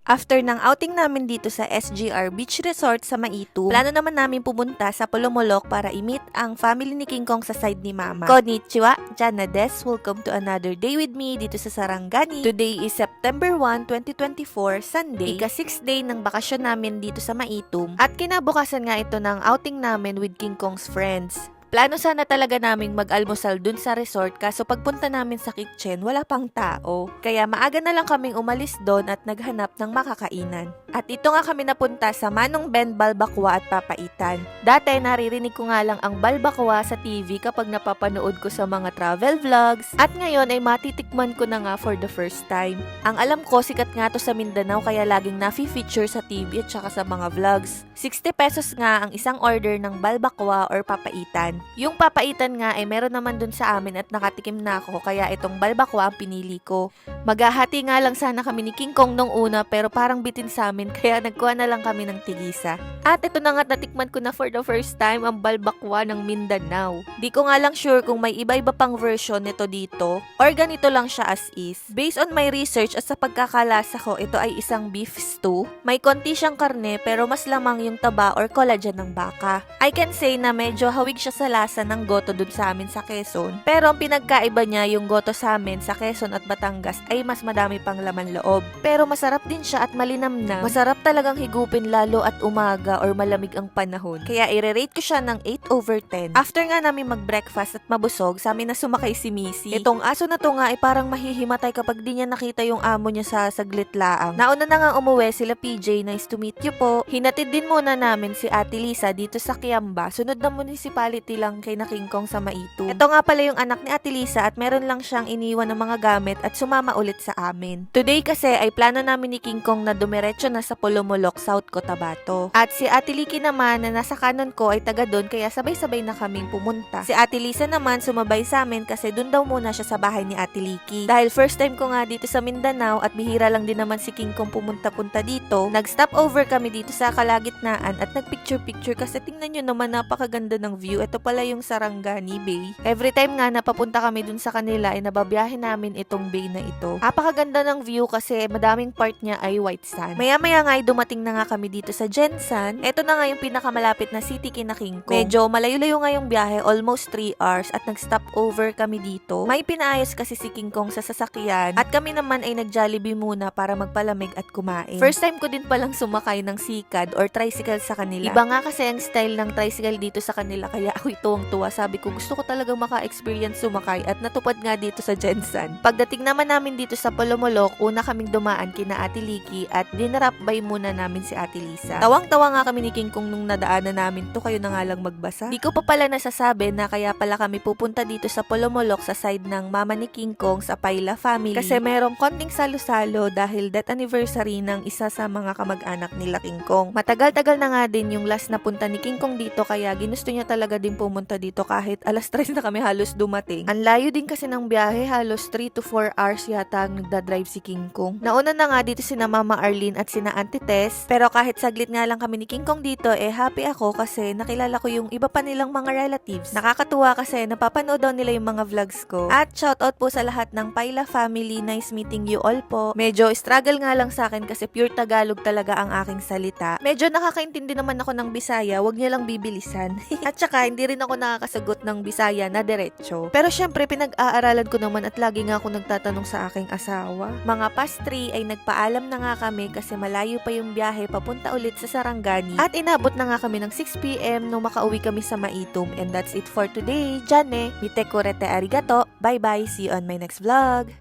After ng outing namin dito sa SGR Beach Resort sa Maitu, plano naman namin pumunta sa Polomolok para i-meet ang family ni King Kong sa side ni Mama. Konnichiwa, Jana des. Welcome to another day with me dito sa Sarangani. Today is September 1, 2024, Sunday. Ika-6th day ng bakasyon namin dito sa Maitu. At kinabukasan nga ito ng outing namin with King Kong's friends. Plano sana talaga naming mag-almusal dun sa resort kaso pagpunta namin sa kitchen wala pang tao. Kaya maaga na lang kaming umalis doon at naghanap ng makakainan. At ito nga kami napunta sa Manong Ben Balbakwa at Papaitan. Dati naririnig ko nga lang ang balbakwa sa TV kapag napapanood ko sa mga travel vlogs. At ngayon ay matitikman ko na nga for the first time. Ang alam ko sikat nga to sa Mindanao kaya laging nafi-feature sa TV at saka sa mga vlogs. 60 pesos nga ang isang order ng balbakwa or papaitan. Yung papaitan nga ay meron naman dun sa amin at nakatikim na ako kaya itong balbakwa ang pinili ko. Maghahati nga lang sana kami ni King Kong nung una pero parang bitin sa amin kaya nagkuha na lang kami ng tigisa. At ito na nga natikman ko na for the first time ang balbakwa ng Mindanao. Di ko nga lang sure kung may iba-iba pang version nito dito or ganito lang siya as is. Based on my research at sa pagkakalasa ko, ito ay isang beef stew. May konti siyang karne pero mas lamang yung taba or collagen ng baka. I can say na medyo hawig siya sa lasa ng goto dun sa amin sa Quezon. Pero ang pinagkaiba niya yung goto sa amin sa Quezon at Batangas ay mas madami pang laman loob. Pero masarap din siya at malinam na. Masarap talagang higupin lalo at umaga or malamig ang panahon. Kaya i-rate ko siya ng 8/10. After nga namin mag-breakfast at mabusog, sa amin na sumakay si Missy. Itong aso na to nga ay parang mahihimatay kapag di niya nakita yung amo niya sa saglit laang. Nauna na nga umuwi sila PJ, nice to meet you po. Hinatid din muna namin si Ate Lisa dito sa Kiamba, sunod na municipality lang kay na King Kong sa Maitu. Ito nga pala yung anak ni Ate Lisa at meron lang siyang iniwan ng mga gamit at sumama ulit sa amin. Today kasi ay plano namin ni King Kong na dumiretso na sa Polomolok, South Cotabato. At si Ate Liki naman na nasa kanon ko ay taga doon kaya sabay-sabay na kaming pumunta. Si Ate Lisa naman sumabay sa amin kasi doon daw muna siya sa bahay ni Ate Liki. Dahil first time ko nga dito sa Mindanao at bihira lang din naman si King Kong pumunta-punta dito, nag-stop over kami dito sa kalagitnaan at nagpicture-picture kasi tingnan nyo naman napakaganda ng view. Ito pala yung Sarangani Bay. Every time nga napapunta kami dun sa kanila ay nababiyahe namin itong bay na ito. Napakaganda ng view kasi madaming part niya ay white sand. Maya-maya nga ay dumating na nga kami dito sa Jensan. Ito na nga yung pinakamalapit na city kina King Kong. Medyo malayo-layo nga yung biyahe, almost 3 hours at nag-stop over kami dito. May pinaayos kasi si King Kong sa sasakyan at kami naman ay nag-Jollibee muna para magpalamig at kumain. First time ko din palang sumakay ng sikad or tricycle sa kanila. Iba nga kasi ang style ng tricycle dito sa kanila kaya ako tuwang-tuwa. Sabi ko gusto ko talagang maka-experience sumakay at natupad nga dito sa Jensan. Pagdating naman namin dito sa Polomolok, una kaming dumaan kina Ate Liki at dinarapbay muna namin si Ate Lisa. Tawang-tawa nga kami ni King Kong nung nadaanan namin to, kayo na nga lang magbasa. Di ko pa pala nasasabi na kaya pala kami pupunta dito sa Polomolok sa side ng mama ni King Kong sa Paila family kasi merong konting salo-salo dahil death anniversary ng isa sa mga kamag-anak nila King Kong. Matagal-tagal na nga din yung last na punta ni King Kong dito kaya ginusto niya talaga din pumunta dito kahit alas 3 na kami halos dumating. Ang layo din kasi ng biyahe, halos 3 to 4 hours yata ang nagdadrive si King Kong. Nauna na nga dito sina Mama Arlene at sina Auntie Tess, pero kahit saglit nga lang kami ni King Kong dito, happy ako kasi nakilala ko yung iba pa nilang mga relatives. Nakakatuwa kasi napapanood daw nila yung mga vlogs ko. At shoutout po sa lahat ng Paila family, nice meeting you all po. Medyo struggle nga lang sa akin kasi pure Tagalog talaga ang aking salita. Medyo nakakaintindi naman ako ng Bisaya, wag niyo lang bibilisan. At saka hindi rin ako nakakasagot ng Bisaya na diretso. Pero syempre pinag-aaralan ko naman at lagi nga ako nagtatanong sa aking asawa. Mga past 3 ay nagpaalam na nga kami kasi malayo pa yung biyahe papunta ulit sa Sarangani. At inabot na nga kami ng 6 PM nung makauwi kami sa Maitum. And that's it for today. Jane, mite korete arigato. Bye bye. See you on my next vlog.